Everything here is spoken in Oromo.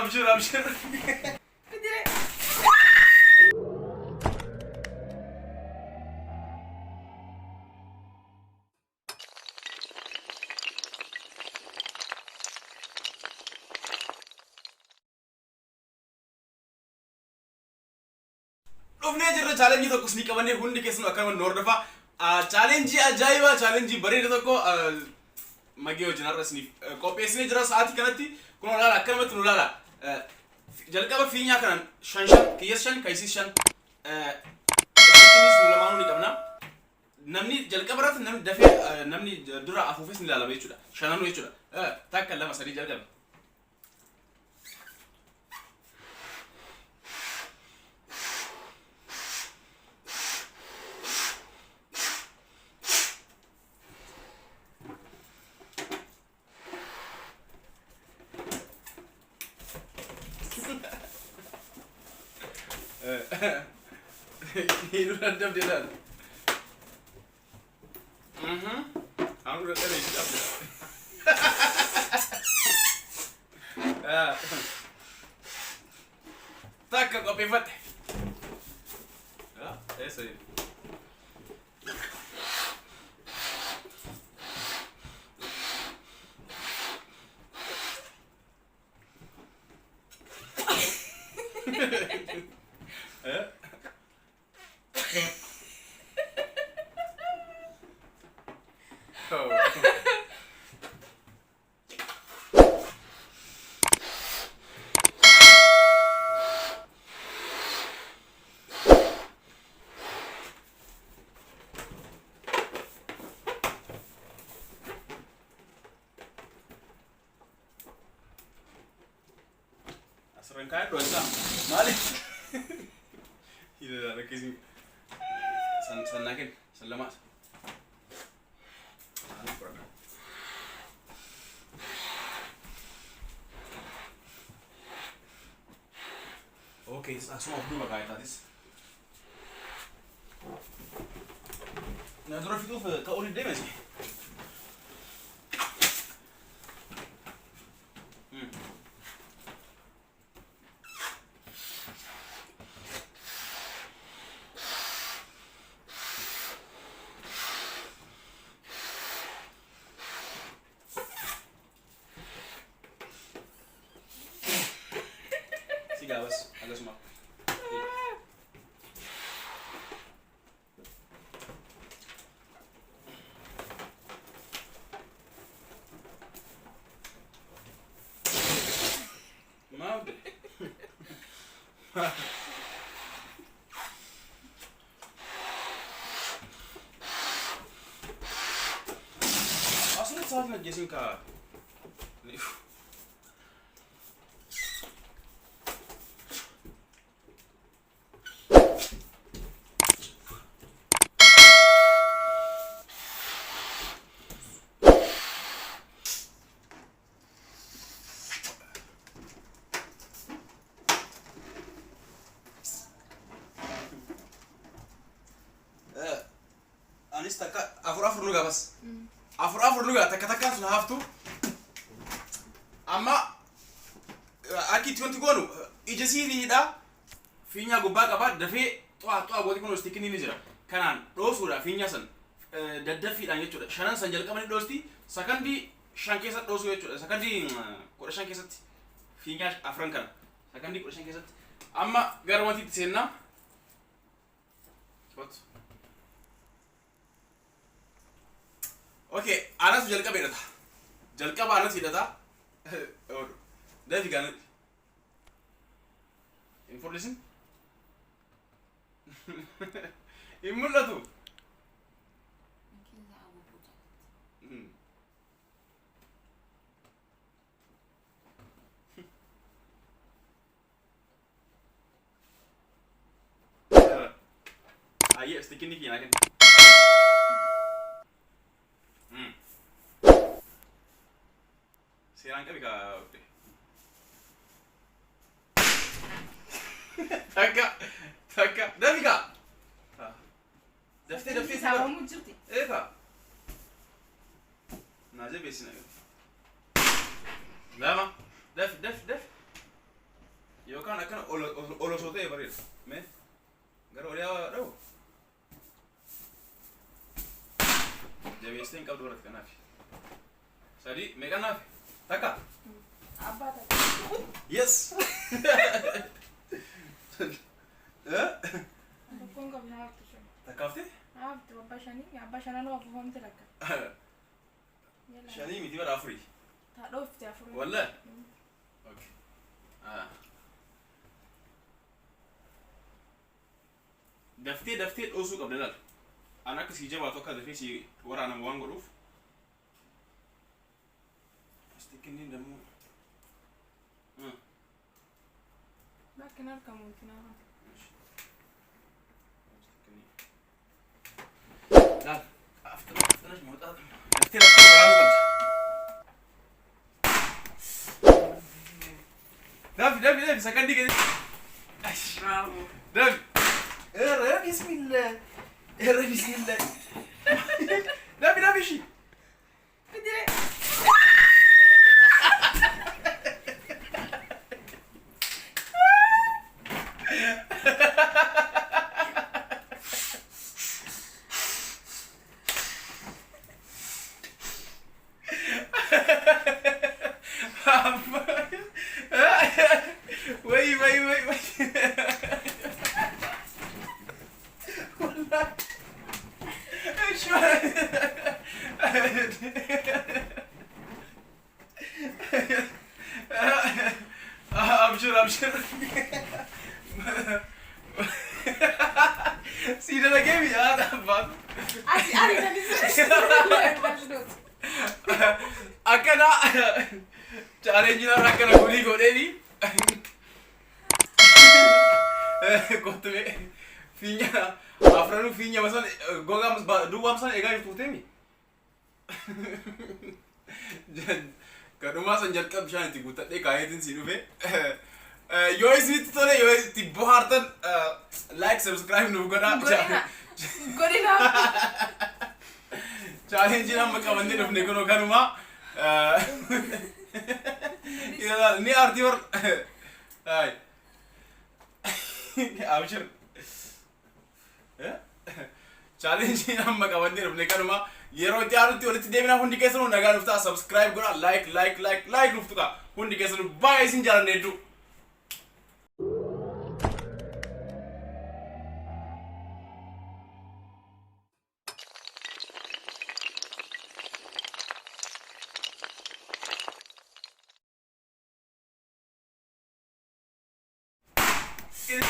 أبشر أبشر. Dhufnee jirra challenge tokko isin qabannee hundi keessan akkuma hordofaa challenge ajaa'iba challenge bareeda tokko magee wajjin har'a isiniif qopheessinee jira sa'aatii kanatti kun olaala akkanumatti nu ilaala jalqaba fiinyaa kanaan shan kiyyas shan kayisiis shan iskinis lamaanuu ni qabna namni jalqaba irratti namni dafee namni dura afuufes ni ilaalama jechuudha shananuu jechuudha takka lama sadii jalqaba Ini udah jam dia. Aku udah tadi jam dia. Tak ke kopi fat. Ya, saya. Serengkai dosa, mali. Ini dah nak kisi. Sanakin, selamat. Okay, langsung dulu kayak tadi. Nah, terus itu ke ulit deh masih. Agak semua. Mau deh. Asli saat nak jasing ka. Anis takka afur luga bas. Afur luga takka sun haftu. Amma aki tuanti gonu ijasi ni da finya gubba qaba dafe toa gooti kun stickini ni jira. Kanan dhosuudha finya san daddafiidhaan jechuudha. Shanan san jalqabani dhosti sakandi shan keessatti dhosu jechuudha. Sakandi 15 keessatti finya afran kana. Sakandi 15 keessatti. Amma garumatti seenna. Okay, anas jalqaba hidhata. Jalqaba anas hidhata. Dafi gaana. Information? Imulatu. Ayo, stikin ni kina kan. Sekarang kan kita Taka, Davi kak. Dafti. Sama muncul ti. Kak. Naja besin aja. Lama. Daf. akkana olosoo ta'e bareeda. Mee gara oliyaa dhawu. Jabeessee hin qabdu baratti kanaaf. Sadii meeqa naaf? Takka? Abbaa takka. Yes! Kun qabna haftu sun. Takka haftee? Haftu abbaa shananuu afuufamte takka. Shanii miti bara afurii. Taa dhoofte afurii. Wallee? Okay. Daftee dhoosuu qabda laal. An akka sii jabaatu akka dafee sii waraanamu waan godhuuf. Astikkinni dammoo. Bakki hin argamu kinaafaa. Laal. Aftanas mooxaa. Daftee waraanuu qabda. Dafi sakandii gadi. Bravo. Dafi. Bismillah. Bismillah. Dafi shi. Fidire. Wait. Abshir. See that I gave you that but akkana challenge na akkana guli godheni kottame finya afranu finya masan gogam duwam san egaa jirtu temi kaduma san jalqab bishaan itti guuttadhee kaayetiin si dhufe yoo isinitti tole yoo itti bohaartan like subscribe nuuf godhaa Godina. challenge amma qabannee dhufne kunoo kanuma ni artii war ay abshir challenge amma qabannee dhufne kanuma yeroo itti aanutti walitti deebinaa hundi keessanuu nagaa dhuftaa subscribe godhaa like dhuftuka hundi keessanuu baay'ee isin jaalanne hedduu It